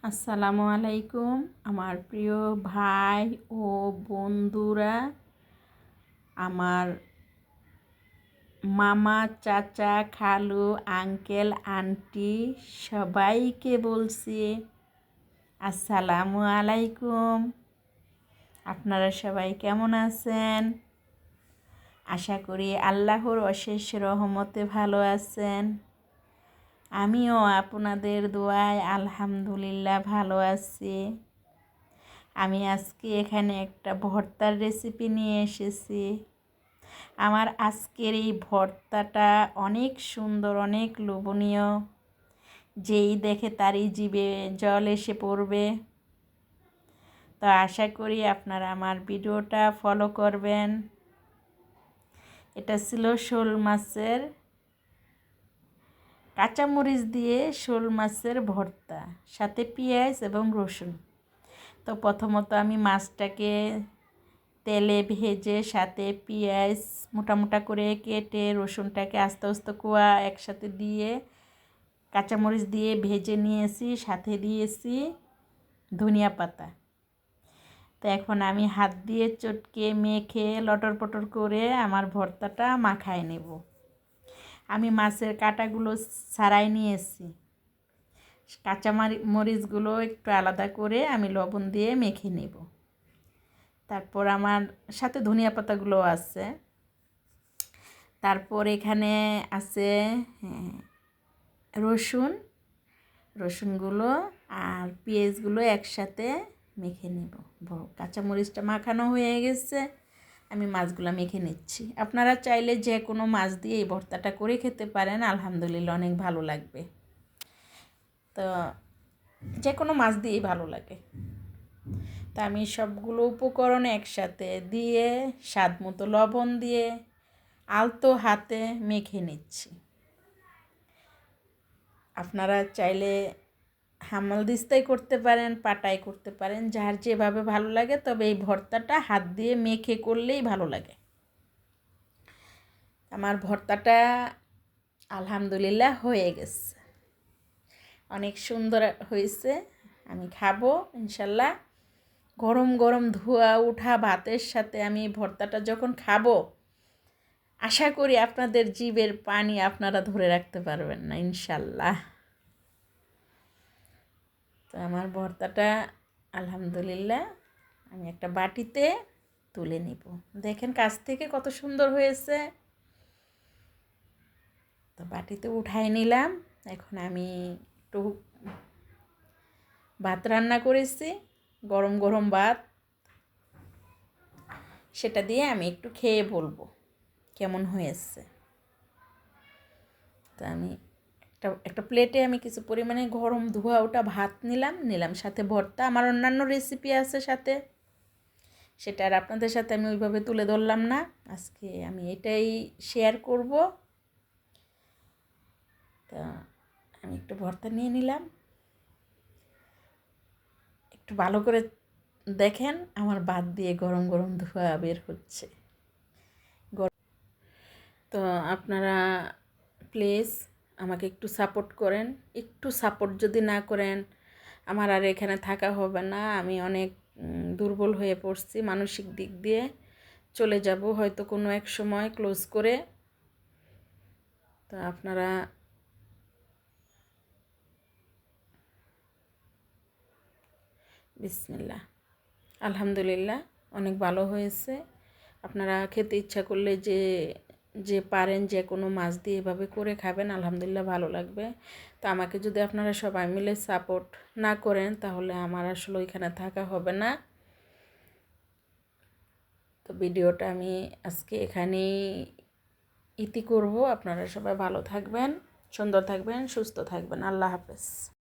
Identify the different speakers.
Speaker 1: আসসালামু আলাইকুম আমার প্রিয় ভাই ও বন্ধুরা, আমার মামা, চাচা, খালু, আঙ্কেল, আন্টি সবাইকে বলছি আসসালামু আলাইকুম। আপনারা সবাই কেমন আছেন? আশা করি আল্লাহর অশেষ রহমতে ভালো আছেন। আমিও আপনাদের দোয়ায় আলহামদুলিল্লাহ ভালো আছি। আমি আজকে এখানে একটা ভর্তার রেসিপি নিয়ে এসেছি। আমার আজকের এই ভর্তাটা অনেক সুন্দর, অনেক লোভনীয়, যেই দেখে তারই জিভে জল এসে পড়বে। তো আশা করি আপনারা আমার ভিডিওটা ফলো করবেন। এটা ছিল শোল মাছের, কাঁচামরিচ দিয়ে শোল মাছের ভর্তা, সাথে পেঁয়াজ এবং রসুন। তো প্রথমত আমি মাছটাকে তেলে ভেজে সাথে পেঁয়াজ মোটা মোটা করে কেটে, রসুনটাকে আস্তে আস্তে কোয়া একসাথে দিয়ে, কাঁচামরিচ দিয়ে ভেজে নিয়েছি, সাথে দিয়েছি ধনিয়া পাতা। তো এখন আমি হাত দিয়ে চটকে মেখে লটর পটর করে আমার ভর্তাটা মাখায় নেব। আমি মাছের কাঁটাগুলো ছাড়াই নিয়েছি, মরিচগুলো একটু আলাদা করে আমি লবণ দিয়ে মেখে নেব। তারপর আমার সাথে ধনিয়া পাতাগুলো আছে। তারপর এখানে আছে রসুনগুলো আর পেঁয়াজগুলো একসাথে মেখে নেব। কাঁচামরিচটা মাখানো হয়ে গেছে, আমি মাছগুলো মেখে নিচ্ছি। আপনারা চাইলে যে কোনো মাছ দিয়ে এই ভর্তাটা করে খেতে পারেন, আলহামদুলিল্লাহ অনেক ভালো লাগবে। তো যে কোনো মাছ দিয়েই ভালো লাগে। তা আমি সবগুলো উপকরণ একসাথে দিয়ে স্বাদ মতো লবণ দিয়ে আলতো হাতে মেখে নিচ্ছি। আপনারা চাইলে হামালদিস্তায় করতে পারেন, পাটায় করতে পারেন, যার যেভাবে ভালো লাগে। তবে এই ভর্তাটা হাত দিয়ে মেখে করলেই ভালো লাগে। আমার ভর্তাটা আলহামদুলিল্লাহ হয়ে গেছে, অনেক সুন্দর হয়েছে। আমি খাবো ইনশাল্লাহ। গরম গরম ধোয়া ওঠা ভাতের সাথে আমি ভর্তাটা যখন খাবো, আশা করি আপনাদের জিভের পানি আপনারা ধরে রাখতে পারবেন না ইনশাল্লাহ। তো আমার ভর্তাটা আলহামদুলিল্লাহ আমি একটা বাটিতে তুলে নিব। দেখেন কাছ থেকে কত সুন্দর হয়েছে। তো বাটিতে উঠাই নিলাম। এখন আমি একটু ভাত রান্না করেছি, গরম গরম ভাত, সেটা দিয়ে আমি একটু খেয়ে বলবো কেমন হয়েছে। তো আমি একটা প্লেটে আমি কিছু পরিমাণে গরম ধোয়া ওটা ভাত নিলাম সাথে ভর্তা। আমার অন্যান্য রেসিপি আছে সাথে, সেটা আর আপনাদের সাথে আমি ওইভাবে তুলে ধরলাম না। আজকে আমি এটাই শেয়ার করব। তা আমি একটু ভর্তা নিয়ে নিলাম। একটু ভালো করে দেখেন, আমার ভাত দিয়ে গরম গরম ধোয়া বের হচ্ছে। তো আপনারা প্লিজ আমাকে একটু সাপোর্ট করেন। একটু সাপোর্ট যদি না করেন, আমার আর এখানে থাকা হবে না। আমি অনেক দুর্বল হয়ে পড়ছি, মানসিক দিক দিয়ে চলে যাব হয়তো কোনো এক সময় ক্লোজ করে। তো আপনারা বিসমিল্লাহ, আলহামদুলিল্লাহ অনেক ভালো হয়েছে। আপনারা খেতে ইচ্ছা করলে যে পারেন যে কোনো মাছ দিয়ে এভাবে করে খাবেন, আলহামদুলিল্লাহ ভালো লাগবে। তো আমাকে যদি আপনারা সবাই মিলে সাপোর্ট না করেন, তাহলে আমার আসলে ওইখানে থাকা হবে না। তো ভিডিওটা আমি আজকে এখানেই ইতি করব। আপনারা সবাই ভালো থাকবেন, সুন্দর থাকবেন, সুস্থ থাকবেন। আল্লাহ হাফেজ।